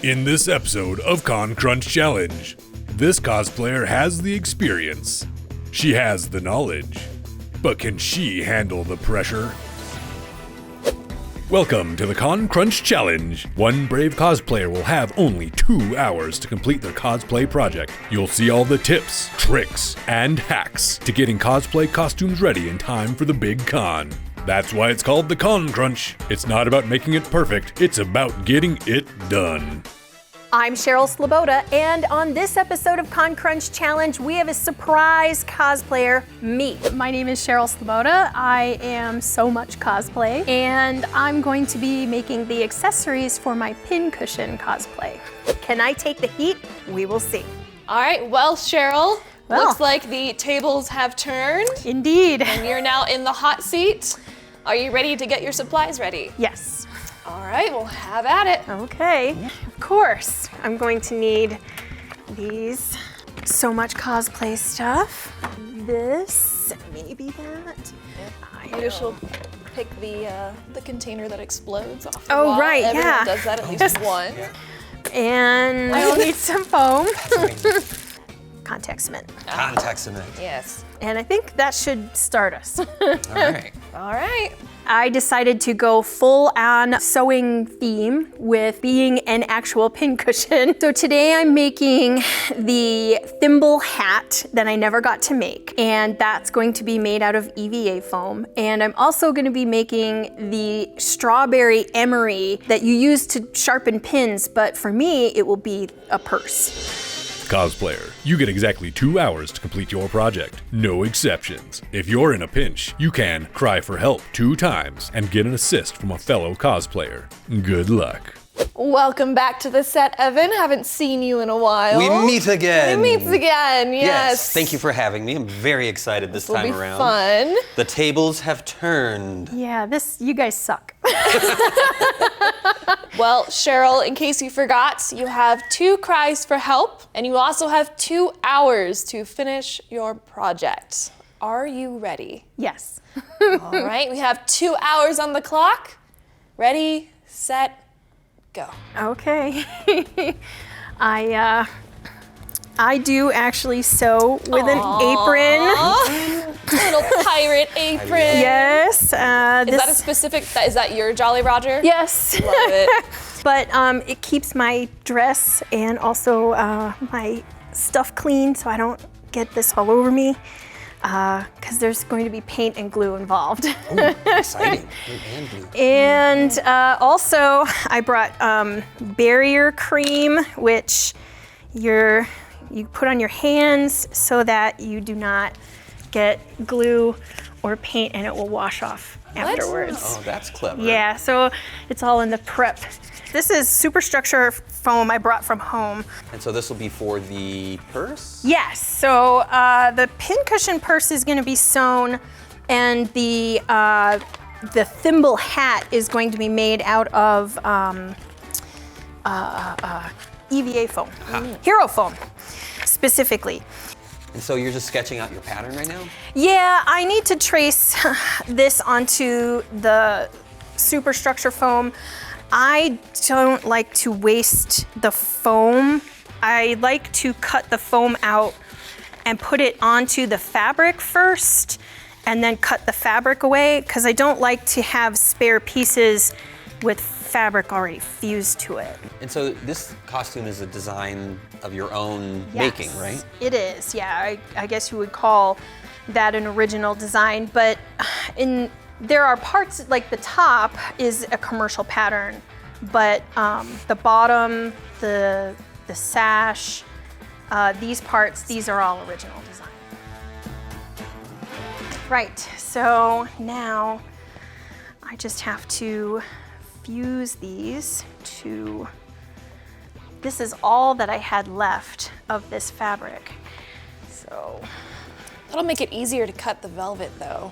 In this episode of Con Crunch Challenge, this cosplayer has the experience. She has the knowledge. But can she handle the pressure? Welcome to the Con Crunch Challenge. One brave cosplayer will have only 2 hours to complete their cosplay project. You'll see all the tips, tricks, and hacks to getting cosplay costumes ready in time for the big con. That's why it's called the Con Crunch. It's not about making it perfect, it's about getting it done. I'm Cheryl Sleboda, and on this episode of Con Crunch Challenge, we have a surprise cosplayer, me. My name is Cheryl Sleboda. I am so much cosplay, and I'm going to be making the accessories for my pincushion cosplay. Can I take the heat? We will see. All right, well, Cheryl, Well. looks like the tables have turned Indeed. and you're now in the hot seat. Are you ready to get your supplies ready? Yes. All right, we'll have at it. Okay, of course. I'm going to need these so much cosplay stuff. This, maybe that. You should pick the container that explodes off the Oh, wall. right, Everyone yeah. does that at least once. And I'll need some foam. Contact cement. Contact cement. Yes. And I think that should start us. All right. All right. I decided to go full on sewing theme with being an actual pincushion. So today I'm making the thimble hat that I never got to make. And that's going to be made out of EVA foam. And I'm also going to be making the strawberry emery that you use to sharpen pins. But for me, it will be a purse. Cosplayer, you get exactly 2 hours to complete your project. No exceptions. If you're in a pinch, you can cry for help 2 times and get an assist from a fellow cosplayer. Good luck. Welcome back to the set, Evan. Haven't seen you in a while. We meet again. We meet again, yes. Thank you for having me. I'm very excited this time Will be around. fun. The tables have turned. Yeah, you guys suck. Well, Cheryl, in case you forgot, you have 2 cries for help, and you also have 2 hours to finish your project. Are you ready? Yes. All right, we have 2 hours on the clock. Ready, set, go. Okay. I do actually sew with an apron. Little pirate apron. Yes. Is that a specific, is that your Jolly Roger? Yes. Love it. But it keeps my dress and also my stuff clean so I don't get this all over me. Because there's going to be paint and glue involved. Ooh, exciting. And blue. And also I brought barrier cream, which you put on your hands so that you do not get glue or paint and it will wash off afterwards. Oh, that's clever. Yeah, so it's all in the prep. This is superstructure foam I brought from home. And so this will be for the purse? Yes, so the pincushion purse is going to be sewn, and the thimble hat is going to be made out of EVA foam, Hero foam specifically. And so you're just sketching out your pattern right now? Yeah, I need to trace this onto the superstructure foam. I don't like to waste the foam. I like to cut the foam out and put it onto the fabric first and then cut the fabric away because I don't like to have spare pieces with fabric already fused to it. And so this costume is a design of your own Yes, making, right? It is, yeah. I guess you would call that an original design, but there are parts, like the top is a commercial pattern, but the bottom, the sash, these parts, these are all original design. Right, so now I just have to fuse these to, this is all that I had left of this fabric. So, That'll make it easier to cut the velvet, though.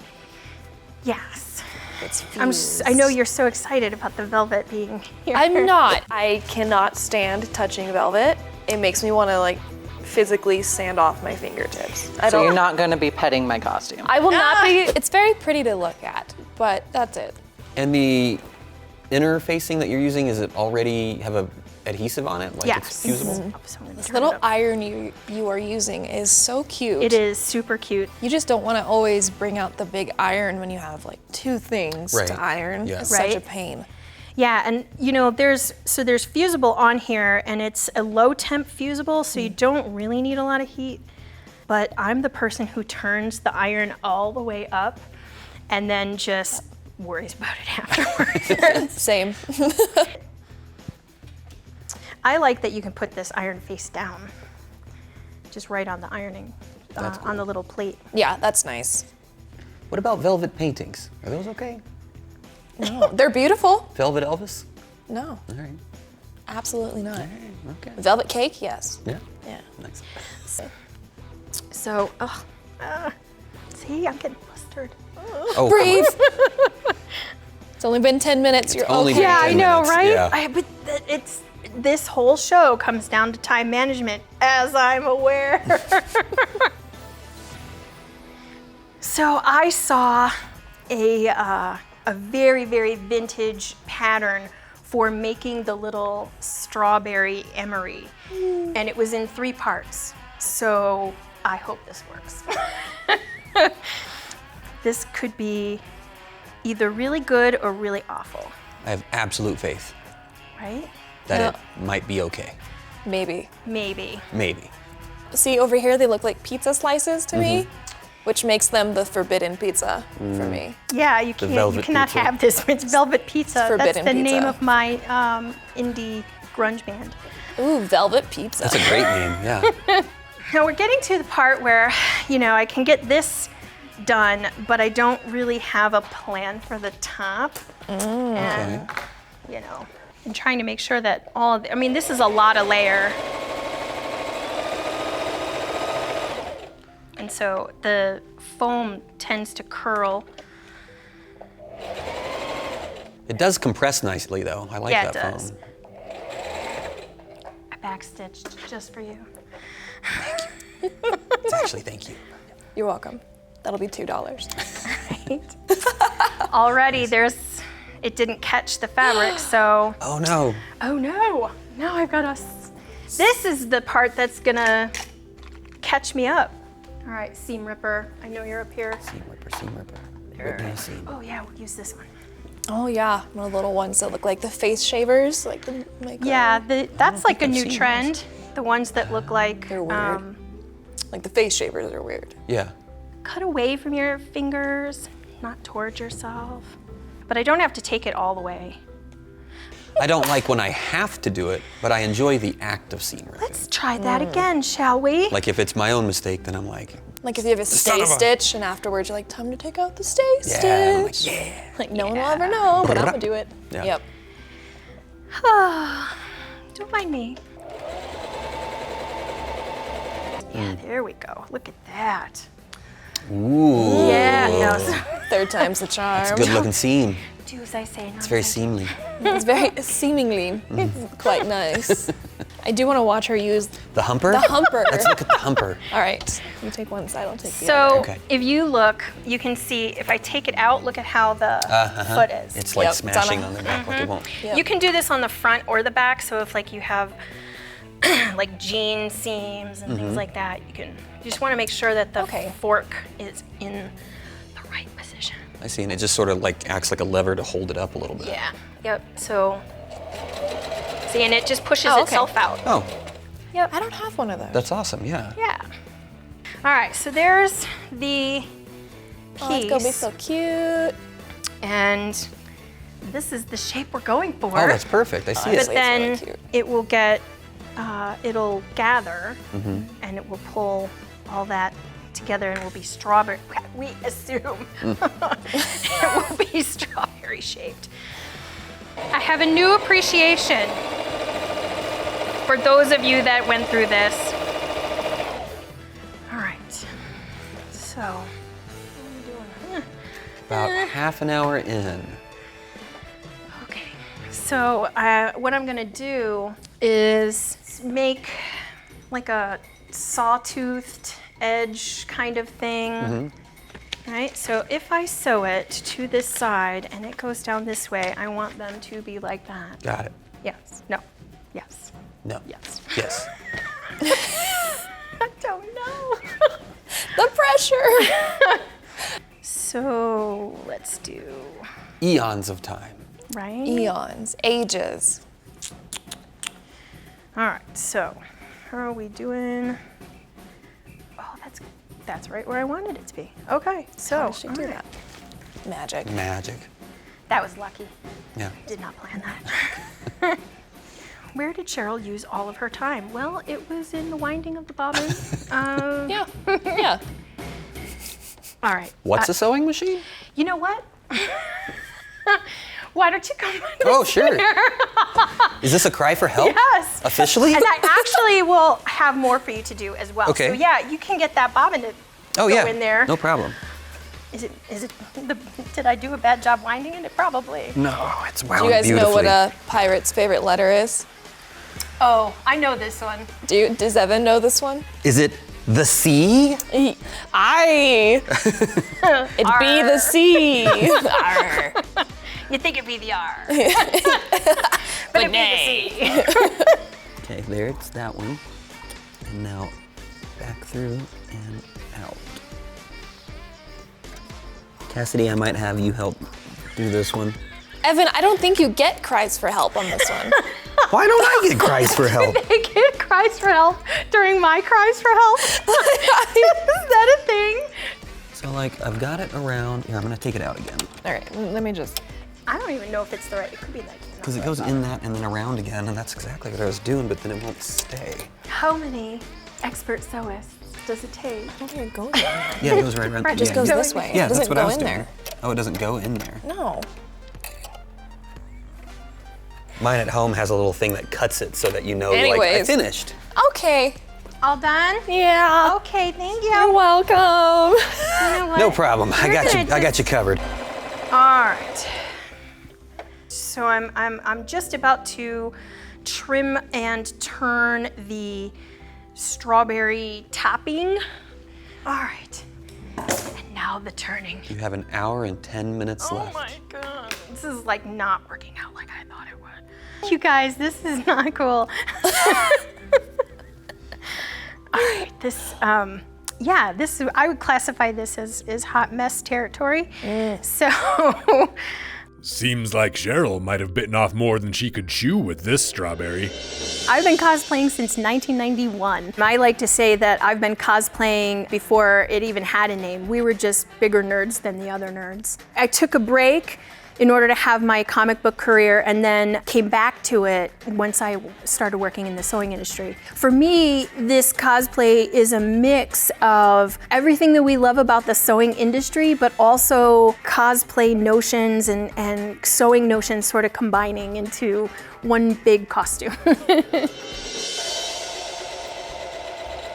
yes. It's I know you're so excited about the velvet being here. I'm not. I cannot stand touching velvet. It makes me want to like physically sand off my fingertips. So you're not going to be petting my costume. I will not be. It's very pretty to look at, but that's it. And the inner facing that you're using, is it already have a adhesive on it, like Yes. it's fusible. So I'm gonna This turn little it up. iron you are using is so cute. It is super cute. You just don't want to always bring out the big iron when you have like 2 things Right. to iron. Yeah. It's such a Right. pain. Yeah, and you know, there's fusible on here, and it's a low temp fusible, so you don't really need a lot of heat. But I'm the person who turns the iron all the way up, and then just worries about it afterwards. Same. I like that you can put this iron face down, just right on the ironing, That's on the little plate. Yeah, that's nice. What about velvet paintings? Are those okay? No, they're beautiful. Velvet Elvis? No, All right. absolutely not. Okay. Velvet cake, yes. Yeah. Yeah. Nice. So, see, I'm getting flustered. Oh, Breathe. It's only been 10 minutes. You're only okay. been Yeah, 10 I know, minutes, right? yeah. But this whole show comes down to time management, as I'm aware. So I saw a very, very vintage pattern for making the little strawberry emery, and it was in 3 parts. So I hope this works. This could be either really good or really awful, I have absolute faith right? that it might be okay. Maybe. Maybe. Maybe. See, over here they look like pizza slices to me, which makes them the forbidden pizza for me. Yeah, you can't. You velvet cannot pizza. have this. It's velvet pizza. That's forbidden the name pizza. of my indie grunge band. Ooh, velvet pizza. That's a great name, yeah. Now we're getting to the part where, you know, I can get this done, but I don't really have a plan for the top. And, you know, I'm trying to make sure that all of the, I mean, this is a lot of layer. And so the foam tends to curl. It does compress nicely, though. I like Yeah, it that does. foam. I backstitched just for you. It's actually, thank you. You're welcome. That'll be $2. Already it didn't catch the fabric, so. Oh, no. Oh no, now I've got this is the part that's gonna catch me up. All right, seam ripper, I know you're up here. Seam ripper, seam ripper. Rip me a seam. Oh yeah, we'll use this one. Oh yeah, one of the little ones that look like the face shavers, like the Yeah, that's like a I've new seen trend. The ones that look like They're weird. Like the face shavers are weird. Yeah. cut away from your fingers, not towards yourself. But I don't have to take it all the way. I don't like when I have to do it, but I enjoy the act of seam ripping. Let's try that again, shall we? Like if it's my own mistake, then I'm like, Like if you have a son stay of a- stitch and afterwards you're like, time to take out the stay yeah, I'm stitch. like, yeah. Like no one will ever know, but I'm gonna do it. Yeah. Yep. Don't mind me. Yeah, there we go. Look at that. Ooh. Yeah, no. Third time's the charm. It's a good looking seam. Do as I say, not It's very as I do. seamly. It's very seemingly quite nice. I do want to watch her use The humper? the humper. Let's look at the humper. All right, you take one side, I'll take the So other. Okay. if you look, you can see if I take it out, look at how the foot is. It's like Yep, smashing done. on the back like it won't. Yep. You can do this on the front or the back. So if like you have like jean seams and things like that, you just want to make sure that the Okay. fork is in the right position. I see, and it just sort of like acts like a lever to hold it up a little bit. Yeah. Yep. So see, and it just pushes Oh, okay. itself out. Oh, I don't have one of those. that's awesome, yeah. Yeah. All right. So there's the piece. Oh, it's gonna be so cute. And this is the shape we're going for. Oh, that's perfect. I see But it. It's then really cute. it will it'll gather and it will pull all that together and will be strawberry. We assume it will be strawberry shaped. I have a new appreciation for those of you that went through this. All right. So, what are we doing? About half an hour in. Okay, so what I'm gonna do is make like a sawtoothed edge kind of thing. Right, so if I sew it to this side and it goes down this way, I want them to be like that. Got it. Yes, no, Yes. No. Yes. Yes. I don't know. The pressure. So let's do, Eons of time. right? Eons, ages. All right, so how are we doing? Oh, that's right where I wanted it to be. Okay, so How does she do all right. that? Magic. Magic. That was lucky. Yeah. Did not plan that. Where did Cheryl use all of her time? Well, it was in the winding of the bobbin. Yeah. Yeah. All right. What's a sewing machine? You know what? Why don't you come on Oh, sure. Is this a cry for help? Yes. Officially? And I actually will have more for you to do as well. Okay. So yeah, you can get that bobbin to Oh, go yeah. in there. No problem. Did I do a bad job winding it? Probably. No, it's wound Do you guys know what beautifully. a pirate's favorite letter is? Oh, I know this one. Does Evan know this one? Is it the sea? Aye. It'd be the sea. Arr. You think it'd be the R. But it'd be the nay. C. Okay, there it's that one. And now back through and out. Cassidy, I might have you help do this one. Evan, I don't think you get cries for help on this one. Why don't I get cries for help? They get cries for help during my cries for help. Is that a thing? So like, I've got it around. Here, I'm gonna take it out again. All right, let me just. I don't even know if it's the right. It could be like. Because it goes in that and then around again, and that's exactly what I was doing, but then it won't stay. How many expert sewists does it take? I don't think it goes in there. Yeah, it goes right around. It just yeah. goes this way. Yeah, It that's doesn't what I go was in doing. there. Oh, it doesn't go in there. No. Mine at home has a little thing that cuts it so that you know, like, I Anyways. finished. Okay. All done? Yeah. Okay, thank you. You're welcome. You know what? No problem. I got you. gonna I got you covered. All right. So I'm just about to trim and turn the strawberry topping. All right. And now the turning. You have an hour and 10 minutes Oh left. my God. This is like not working out like I thought it would. You guys, this is not cool. All right, this, yeah, this, I would classify this as hot mess territory. So, Seems like Cheryl might have bitten off more than she could chew with this strawberry. I've been cosplaying since 1991. I like to say that I've been cosplaying before it even had a name. We were just bigger nerds than the other nerds. I took a break in order to have my comic book career and then came back to it once I started working in the sewing industry. For me, this cosplay is a mix of everything that we love about the sewing industry, but also cosplay notions and sewing notions sort of combining into one big costume.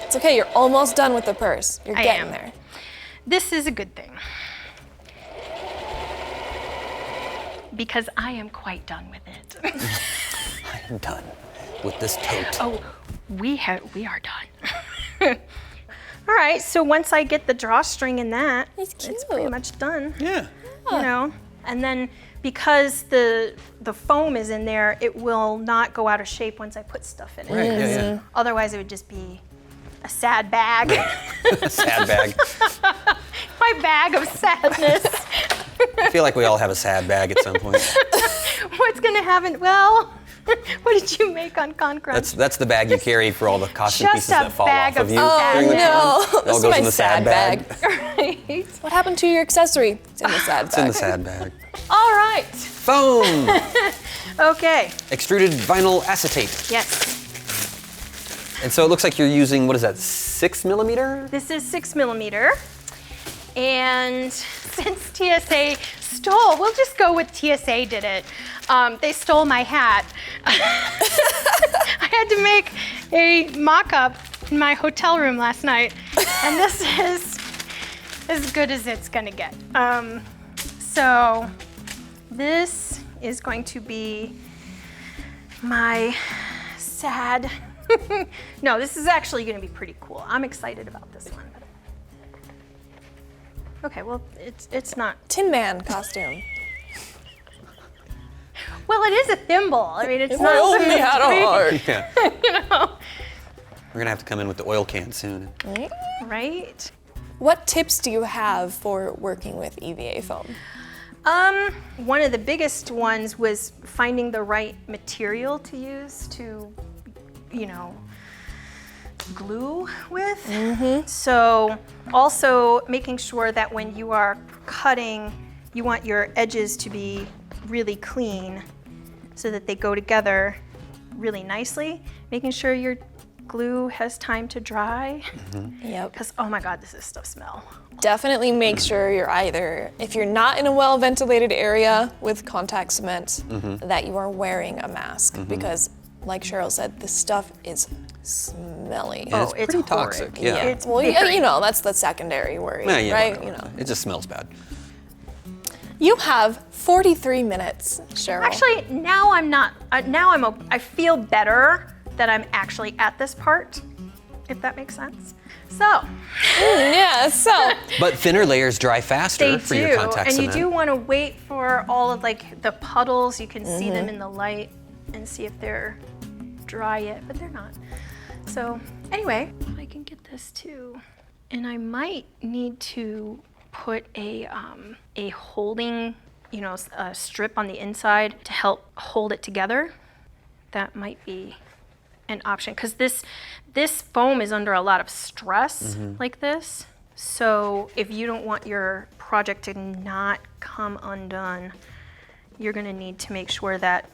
It's okay, you're almost done with the purse. You're I getting am. there. This is a good thing, because I am quite done with it. I am done with this tote. Oh, we are done. All right, so once I get the drawstring in that, It's it's cute. pretty much done. Yeah. You know, and then because the foam is in there, it will not go out of shape once I put stuff in it. Right, yeah, Otherwise, it would just be a sad bag. yeah. Sad bag. My bag of sadness. I feel like we all have a sad bag at some point. What's gonna happen? Well, what did you make on Con Crunch? That's the bag you carry for all the costume Just pieces a that fall bag off of of you sadness. during the No, con. It this all is goes my in the sad bag. Right. What happened to your accessory? It's in the sad It's in bag. the sad bag. All right. Foam! Okay. Extruded vinyl acetate. Yes. And so it looks like you're using, what is that, 6mm? This is 6mm. And since TSA stole, we'll just go with TSA did it. They stole my hat. I had to make a mock-up in my hotel room last night. And this is as good as it's gonna get. So this is going to be my sad. No, this is actually gonna be pretty cool. I'm excited about this one. Okay, well, it's not. Tin Man costume. Well, it is a thimble. I mean, it's If not I only had a heart. Yeah. you know. We're gonna have to come in with the oil can soon. Right? What tips do you have for working with EVA foam? One of the biggest ones was finding the right material to use to, glue with. So also making sure that when you are cutting, you want your edges to be really clean so that they go together really nicely. Making sure your glue has time to dry. Yep. Because, oh my God, does this stuff smell. Definitely make sure you're either, if you're not in a well-ventilated area with contact cement, that you are wearing a mask because, like Cheryl said, this stuff is smelly. And it's it's pretty horrid. toxic. Yeah. It's Well, very- that's the secondary worry, Yeah, yeah, right? whatever. It just smells bad. You have 43 minutes, Cheryl. Actually, now I'm not. I feel better that I'm actually at this part, if that makes sense. So yeah, so. But thinner layers dry faster they for do, your contact and cement. you do want to wait for all of like the puddles. You can see them in the light and see if they're dry yet, but they're not. So anyway, I can get this too, and I might need to put a holding, a strip on the inside to help hold it together. That might be an option because this foam is under a lot of stress like this. So if you don't want your project to not come undone, you're going to need to make sure that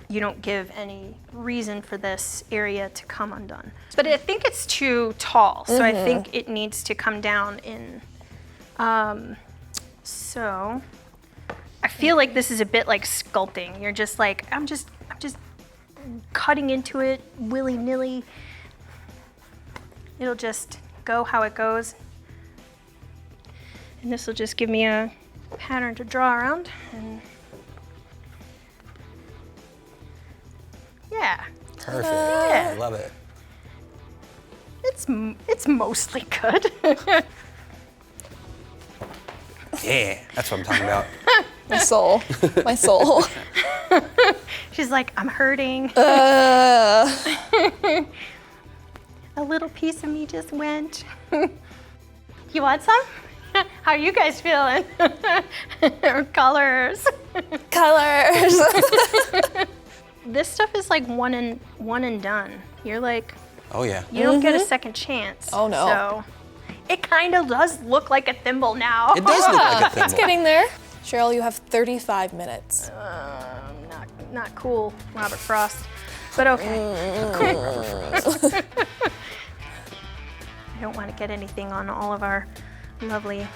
you don't give any reason for this area to come undone. But I think it's too tall, so I think it needs to come down in. So I feel like this is a bit like sculpting. You're just like, I'm just cutting into it willy-nilly. It'll just go how it goes. And this will just give me a pattern to draw around. And yeah, Perfect. Yeah. I love it. it's mostly good. Yeah, that's what I'm talking about. My soul. My soul. She's like, I'm hurting. Uh, A little piece of me just went. You want some? How are you guys feeling? Colors. colors. This stuff is like one and done. You're like, Oh yeah. you don't get a second chance. Oh, no. So it kind of does look like a thimble now. It does look like a thimble. It's getting there. Cheryl, you have 35 minutes. Not cool, Robert Frost, but okay. I don't want to get anything on all of our lovely.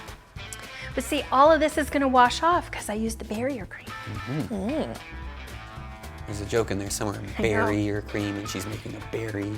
But see, all of this is going to wash off because I used the barrier cream. There's a joke in there somewhere. Barrier cream, and she's making a berry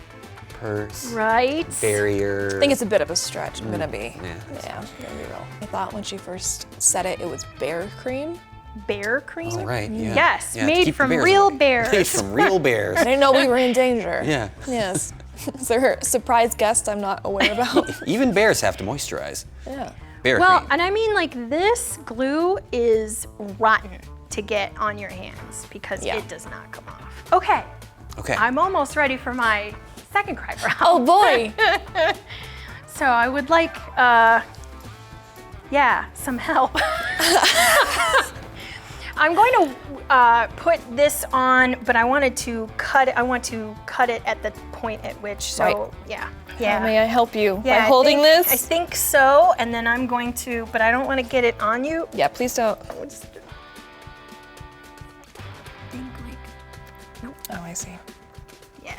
purse. Right? Barrier. I think it's a bit of a stretch. I'm gonna be. Yeah. Yeah, I'm gonna be real. I thought when she first said it, it was bear cream. Bear cream? Oh, right. Yeah. Yes, Yeah, to made keep the from bears real away. bears. Made from real bears. I didn't know we were in danger. Yeah. Yes. Is there a surprise guest I'm not aware about? Even bears have to moisturize. Yeah. Bear Well, cream. and I mean, like, this glue is rotten to get on your hands because Yeah. it does not come off. Okay, Okay. I'm almost ready for my second cry for help. Oh boy. So I would like, some help. I'm going to put this on, but I wanted to cut it. I want to cut it at the point at which. So Right. yeah. May I help you by I holding think- this? I think so, and then I'm going to, but I don't want to get it on you. Yeah, please don't. Oh, I see. Yeah.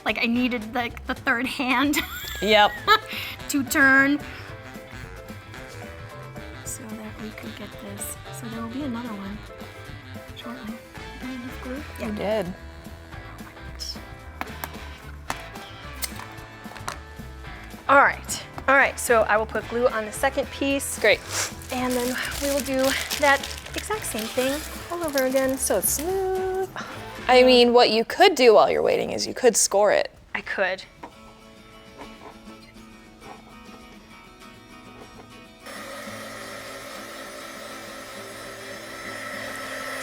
Like I needed like the third hand Yep. to turn so that we could get this. So there will be another one shortly. Do I have glue? Yeah. You did. All right. All right. So I will put glue on the second piece. Great. And then we will do that exact same thing all over again. So it's smooth. I mean, what you could do while you're waiting is you could score it. I could.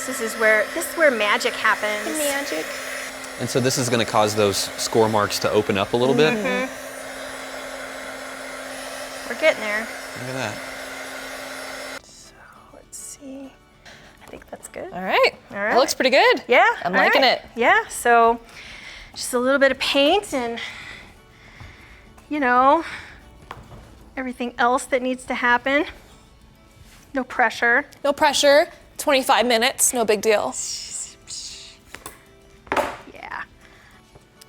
This is where magic happens. Magic. And so this is going to cause those score marks to open up a little bit. We're getting there. Look at that. So let's see. I think that's good. All right. All right. That looks pretty good. Yeah. I'm all liking right. it. Yeah. So just a little bit of paint and, you know, everything else that needs to happen. No pressure. No pressure. 25 minutes. No big deal. Yeah.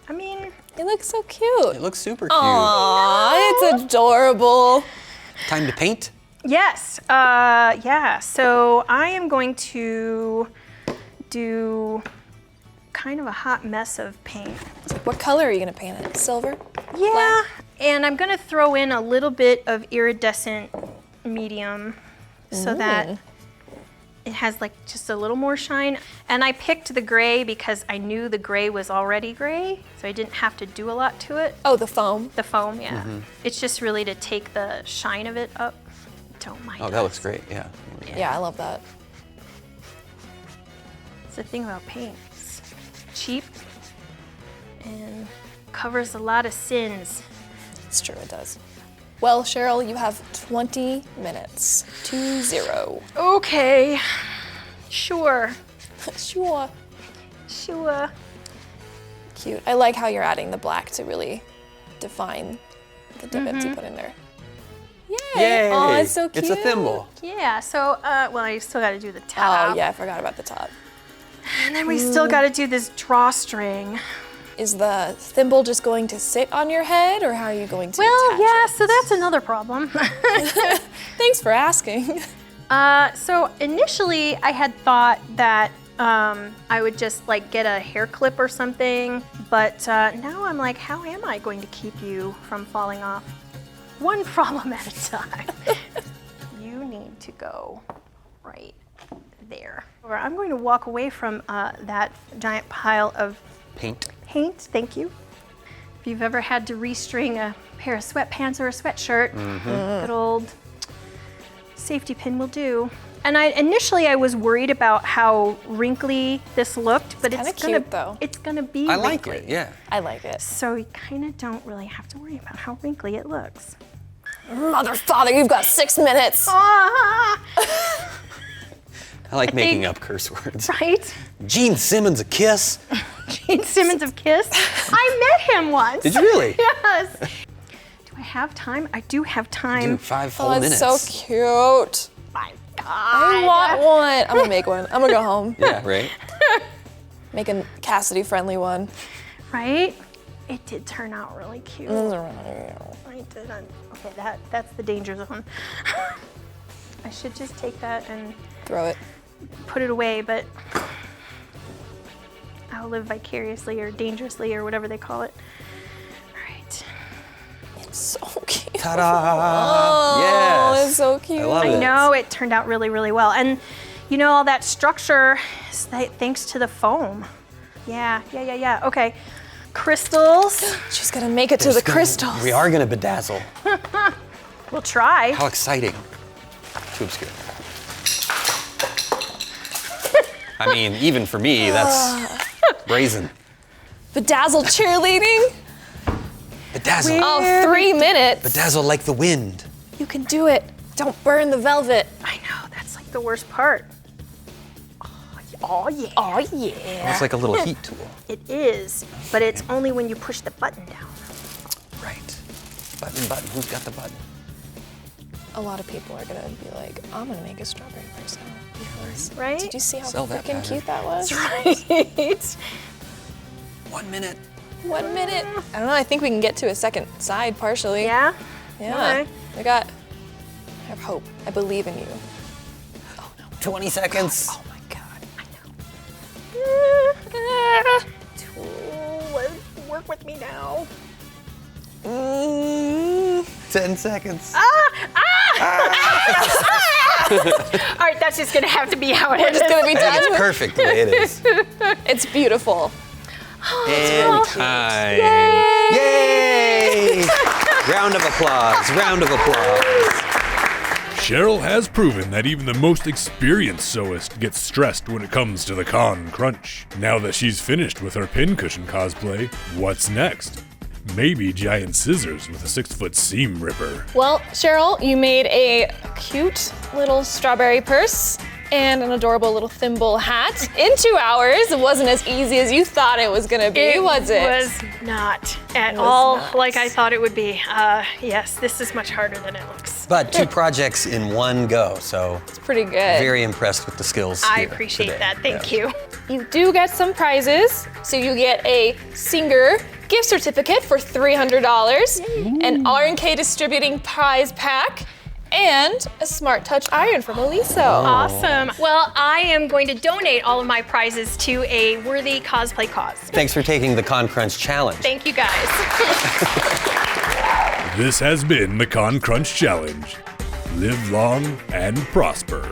I mean, It looks so cute. It looks super cute. Aw, it's adorable. Time to paint? yes. Yeah. So I am going to do kind of a hot mess of paint. What color are you gonna paint it? Silver? Yeah. Black? And I'm going to throw in a little bit of iridescent medium so that it has like just a little more shine. And I picked the gray because I knew the gray was already gray, so I didn't have to do a lot to it. Oh, the foam. The foam, yeah. It's just really to take the shine of it up. Don't mind. Oh, that looks great, yeah. Yeah, I love that. It's the thing about paint. It's cheap and covers a lot of sins. It's true, it does. Well, Cheryl, you have 20 minutes. 2-0. Okay. Sure. Sure. Sure. Cute. I like how you're adding the black to really define the divots you put in there. Yay! Yay! Oh, it's so cute. It's a thimble. Yeah, so, well, I still got to do the top. Oh, yeah, I forgot about the top. And then we still got to do this drawstring. Is the thimble just going to sit on your head, or how are you going to Well, attach yeah, it? so that's another problem. Thanks for asking. So initially I had thought that I would just like get a hair clip or something, but now I'm like, how am I going to keep you from falling off? One problem at a time. You need to go right there. Or I'm going to walk away from that giant pile of Paint. paint, thank you. If you've ever had to restring a pair of sweatpants or a sweatshirt, good old safety pin will do. And initially I was worried about how wrinkly this looked, but kinda it's gonna cute, though. It's gonna be I like wrinkly. it, yeah. I like it. So you kind of don't really have to worry about how wrinkly it looks. Mother, father, you've got 6 minutes. Ah, I like making think- up curse words. right? Gene Simmons a kiss? Gene Simmons of Kiss. I met him once. Did you really? Yes. Do I have time? I do have time. Dude, 5 full Oh, it's minutes. so cute. My God. I want one. I'm gonna make one. I'm gonna go home. Yeah, right? Make a Cassidy-friendly one. Right? It did turn out really cute. I didn't. Okay, that's the danger zone. I should just take that and Throw it. put it away, but I'll live vicariously or dangerously or whatever they call it. All right. It's so cute. Ta-da! Oh, Yes. it's so cute. I love it. I know it turned out really, really well. And you know, all that structure is thanks to the foam. Yeah. Okay. Crystals. She's gonna make it to the crystals. We are gonna bedazzle. We'll try. How exciting. Too obscure. I mean, even for me, that's brazen. Bedazzled cheerleading. Bedazzle. Oh, 3 minutes. Bedazzle like the wind. You can do it. Don't burn the velvet. I know, that's like the worst part. Oh yeah. Oh, yeah. It's like a little heat tool. It is, but it's only when you push the button down. Right. Button. Who's got the button? A lot of people are gonna be like, I'm gonna make a strawberry person. Right? Did you see how Sell that freaking pattern. cute that was? Right. 1 minute. 1 minute. I don't know. I think we can get to a second side partially. Yeah? Yeah. Okay. I have hope. I believe in you. 20 seconds. Oh my God. Tool, work with me now. 10 seconds. All right, that's just gonna have to be how it is. It's gonna be I think done. it's perfect the way it is. It's beautiful. And time. Yay! Round of applause. Cheryl has proven that even the most experienced sewist gets stressed when it comes to the Con Crunch. Now that she's finished with her pincushion cosplay, what's next? Maybe giant scissors with a 6-foot seam ripper. Well, Cheryl, you made a cute little strawberry purse and an adorable little thimble hat in 2 hours. It wasn't as easy as you thought it was gonna be, was it? It was not at all like I thought it would be. Yes, this is much harder than it looks. But 2 projects in one go, so It's pretty good. very impressed with the skills I here appreciate today. that. Thank you. You do get some prizes. So you get a Singer gift certificate for $300, an R&K Distributing prize pack, and a Smart Touch iron from Elisa. Awesome. Well, I am going to donate all of my prizes to a worthy cosplay cause. Thanks for taking the Con Crunch Challenge. Thank you guys. This has been the Con Crunch Challenge. Live long and prosper.